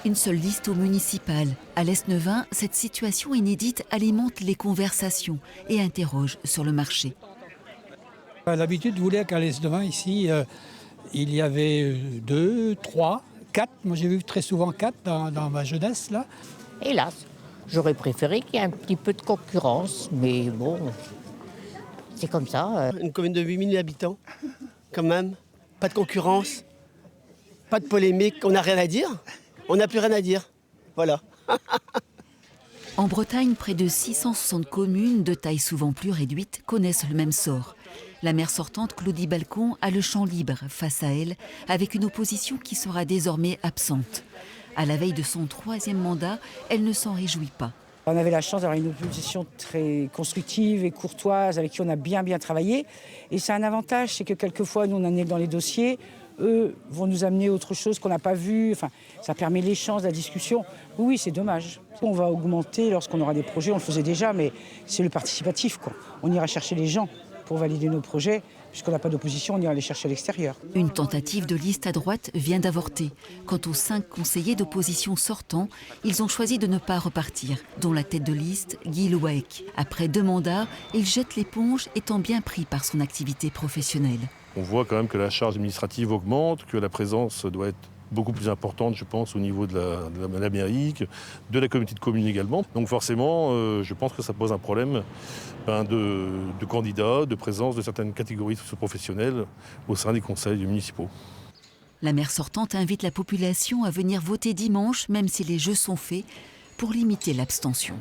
Une seule liste au municipal. À l'Est-Neuvin, cette situation inédite alimente les conversations et interroge sur le marché. L'habitude voulait qu'à l'Est-Neuvin, ici, il y avait 2, 3, 4. Moi, j'ai vu très souvent 4 dans ma jeunesse, là. Hélas, j'aurais préféré qu'il y ait un petit peu de concurrence, mais bon, c'est comme ça. Une commune de 8000 habitants, quand même. Pas de concurrence, pas de polémique, on n'a rien à dire. On n'a plus rien à dire. Voilà. En Bretagne, près de 660 communes, de taille souvent plus réduite, connaissent le même sort. La maire sortante, Claudie Balcon, a le champ libre face à elle, avec une opposition qui sera désormais absente. À la veille de son 3e mandat, elle ne s'en réjouit pas. On avait la chance d'avoir une opposition très constructive et courtoise, avec qui on a bien travaillé. Et c'est un avantage, c'est que quelquefois, nous, on en est dans les dossiers. Eux vont nous amener autre chose qu'on n'a pas vu. Enfin, ça permet l'échange, la discussion. Oui, c'est dommage. On va augmenter lorsqu'on aura des projets. On le faisait déjà, mais c'est le participatif, quoi. On ira chercher les gens pour valider nos projets. Puisqu'on n'a pas d'opposition, on ira les chercher à l'extérieur. Une tentative de liste à droite vient d'avorter. Quant aux 5 conseillers d'opposition sortants, ils ont choisi de ne pas repartir, dont la tête de liste, Guy Louaec. Après 2 mandats, il jette l'éponge, étant bien pris par son activité professionnelle. On voit quand même que la charge administrative augmente, que la présence doit être beaucoup plus importante, je pense, au niveau de la mairie, de la communauté de communes également. Donc forcément, je pense que ça pose un problème de candidats, de présence de certaines catégories professionnelles au sein des conseils municipaux. La maire sortante invite la population à venir voter dimanche, même si les jeux sont faits, pour limiter l'abstention.